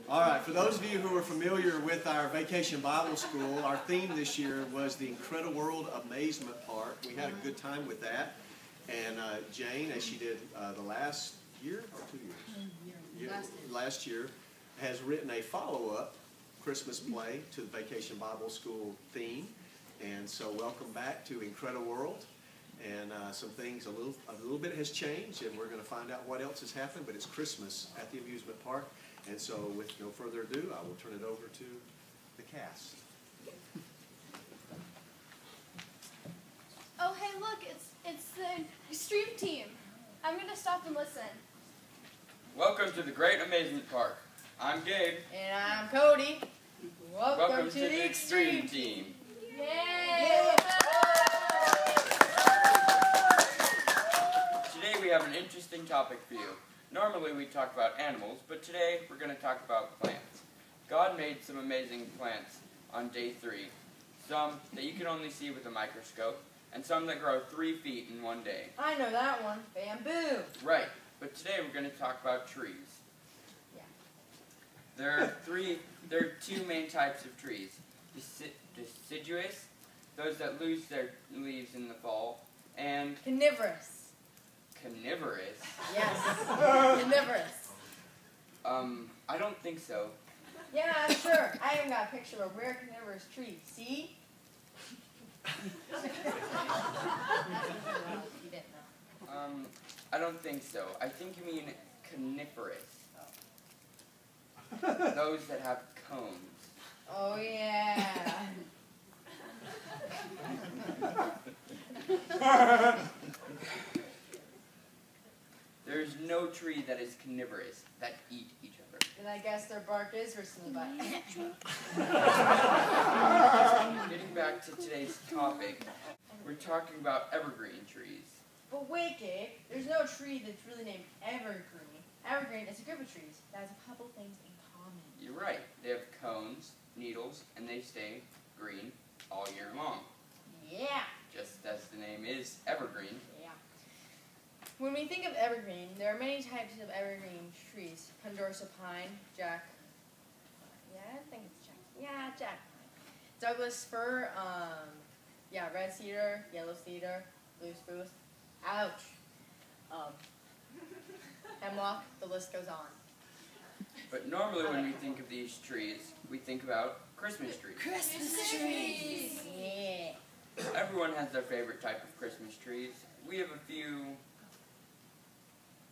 All right, for those of you who are familiar with our Vacation Bible School, our theme this year was the IncrediWorld Amazement Park. We had a good time with that. And Jane, as she did the last year or 2 years? Last year, has written a follow-up Christmas play to the Vacation Bible School theme. And so welcome back to IncrediWorld. And some things, a little bit has changed, and we're going to find out what else has happened, but it's Christmas at the amusement park. And so with no further ado, I will turn it over to the cast. Oh, hey, look, it's the extreme team. I'm going to stop and listen. Welcome to the Great Amazement Park. I'm Gabe. And I'm Cody. Welcome to the Extreme Team. Yay! Today we have an interesting topic for you. Normally we talk about animals, but today we're going to talk about plants. God made some amazing plants on day 3. Some that you can only see with a microscope, and some that grow 3 feet in one day. I know that one. Bamboo. Right, but today we're going to talk about trees. Yeah. There are 2 main types of trees. Deciduous, those that lose their leaves in the fall, and Carnivorous. carnivorous. Yes. Carnivorous. I don't think so. Yeah, I'm sure. I even got a picture of a rare carnivorous tree. See? You didn't know. I don't think so. I think you mean coniferous. Those that have cones. Oh, yeah. There's no tree that is carnivorous that eat each other. And I guess their bark is worse than the bite. Getting back to today's topic, we're talking about evergreen trees. But wait, Gabe. There's no tree that's really named evergreen. Evergreen is a group of trees that has a couple things in common. You're right. They have cones, needles, and they stay green all year long. Yeah. Just as the name is evergreen. Yeah. When we think of evergreen, there are many types of evergreen trees. Ponderosa pine, jack. Yeah, I think it's jack. Yeah, jack pine. Douglas fir. Red cedar, yellow cedar, blue spruce. Ouch. Hemlock. The list goes on. But normally when we think of these trees, we think about Christmas trees. Christmas trees! Yeah. Everyone has their favorite type of Christmas trees. We have a few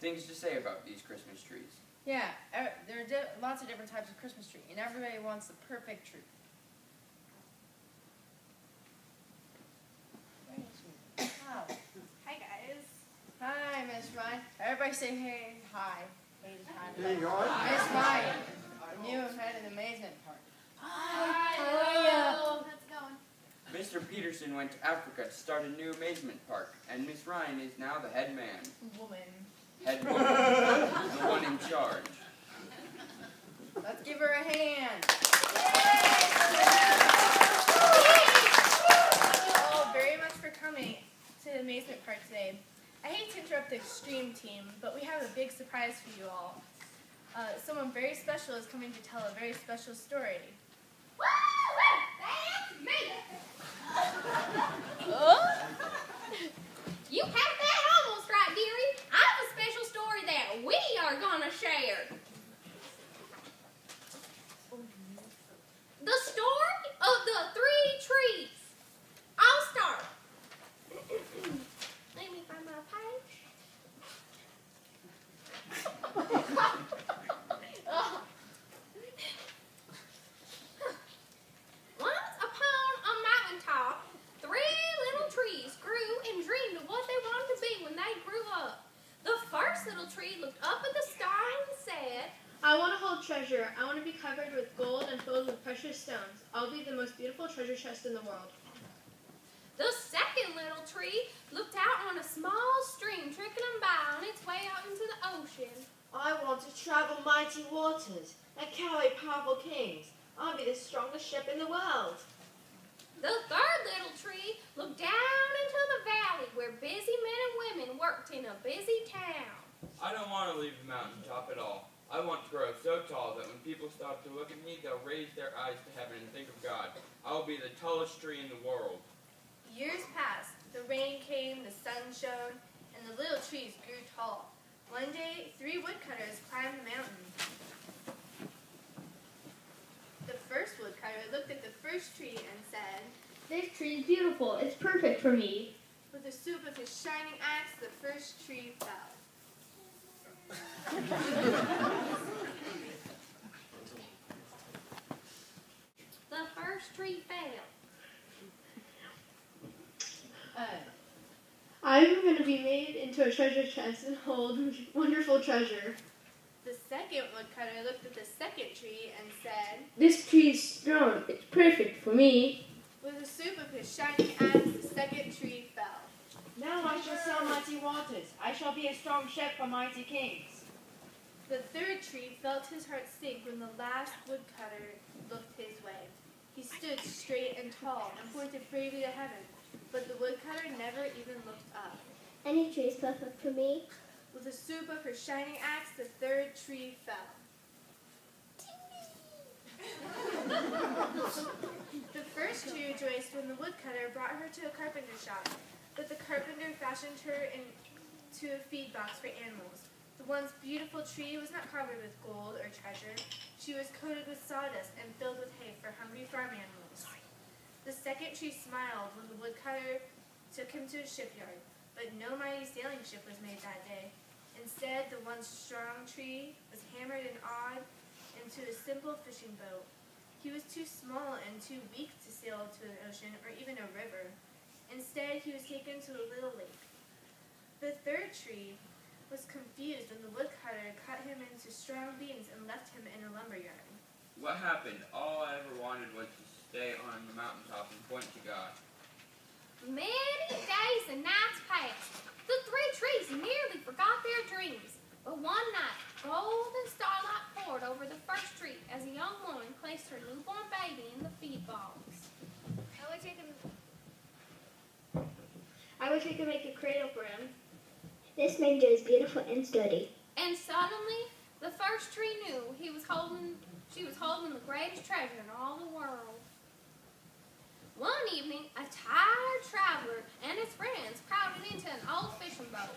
things to say about these Christmas trees. Yeah, there are lots of different types of Christmas tree, and everybody wants the perfect tree. Wow. Hi, guys. Hi, Miss Ryan. Everybody say hey, hi. Hey, hi. Hey, you all right? Miss Ryan, the new head of the amazement park. Hi. How are ya? How's it going? Mr. Peterson went to Africa to start a new amazement park, and Miss Ryan is now the head man. Head woman. The one in charge. Let's give her a hand. Thank you all very much for coming to the amazement park today. I hate to interrupt the extreme team, but we have a big surprise for you all. Someone very special is coming to tell a very special story. Woo! That's me! You have that almost right, dearie. I have a special story that we are gonna share. The story of the 3 trees. I'll start. Let me find my page. Once upon a mountaintop, 3 little trees grew and dreamed of what they wanted to be when they grew up. The first little tree looked up at the sky and said, I want to hold treasure. I want to be covered with gold and filled with precious stones. I'll be the most beautiful treasure chest in the world. The second little tree looked out on a small stream trickling by on its way out into the ocean. I want to travel mighty waters and carry powerful kings. I'll be the strongest ship in the world. The third little tree looked down into the valley where busy men and women worked in a busy town. I don't want to leave the mountaintop at all. I want to grow so tall that when people stop to look at me, they'll raise their eyes to heaven and think of God. I will be the tallest tree in the world. Years passed. The rain came, the sun shone, and the little trees grew tall. One day, 3 woodcutters climbed the mountain. The first woodcutter looked at the first tree and said, "This tree is beautiful. It's perfect for me." with the swoop of his shining axe, the first tree fell. The first tree fell. I'm going to be made into a treasure chest and hold wonderful treasure. The second woodcutter looked at the second tree and said, This tree is strong. It's perfect for me. with the swoop of his shining axe, the second tree fell. Now I shall sail mighty waters. I shall be a strong ship for mighty kings. The third tree felt his heart sink when the last woodcutter looked his way. He stood straight and tall and pointed bravely to heaven, but the woodcutter never even looked up. Any tree is perfect for me. With a swoop of her shining axe, the third tree fell. The first tree rejoiced when the woodcutter brought her to a carpenter shop, but the carpenter fashioned her into a feed box for animals. The once beautiful tree was not covered with gold or treasure. She was coated with sawdust and filled with hay for hungry farm animals. The second tree smiled when the woodcutter took him to a shipyard, but no mighty sailing ship was made that day. Instead, the once strong tree was hammered and awed into a simple fishing boat. He was too small and too weak to sail to an ocean or even a river. Instead, he was taken to a little lake. The third tree was confused when the woodcutter cut him into strong beams and left him in a lumberyard. What happened? All I ever wanted was to stay on the mountaintop and point to God. Many days and nights passed. The 3 trees nearly forgot their dreams. But one night, golden starlight poured over the first tree as a young woman placed her newborn baby in the feed box. I would take and make a cradle for him. This manger is beautiful and sturdy. And suddenly, the first tree knew she was holding the greatest treasure in all the world. One evening, a tired traveler and his friends crowded into an old fishing boat.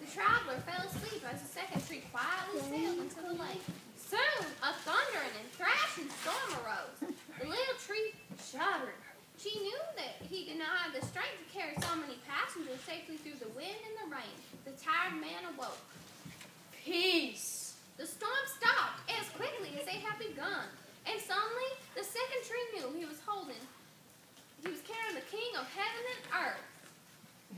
The traveler fell asleep as the second tree quietly sailed into the lake. Soon, a thundering and thrashing storm arose. The little tree shuddered. She knew that he did not have the strength to carry so many passengers safely through the wind and the rain. The tired man awoke. Peace! The storm stopped as quickly as they had begun. And suddenly, the second tree knew he was carrying the king of heaven and earth.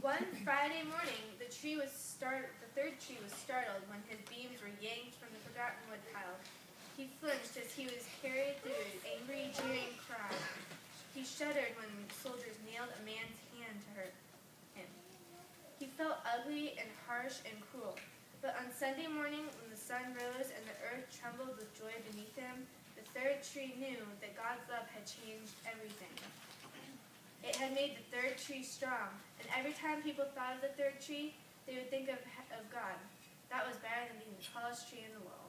One Friday morning, the third tree was startled when his beams were yanked from the forgotten wood pile. He flinched as he was carried through an angry, jeering crowd. He shuddered when soldiers nailed a man's hand to hurt him. He felt ugly and harsh and cruel. But on Sunday morning, when the sun rose and the earth trembled with joy beneath him, the third tree knew that God's love had changed everything. It had made the third tree strong, and every time people thought of the third tree, they would think of God. That was better than being the tallest tree in the world.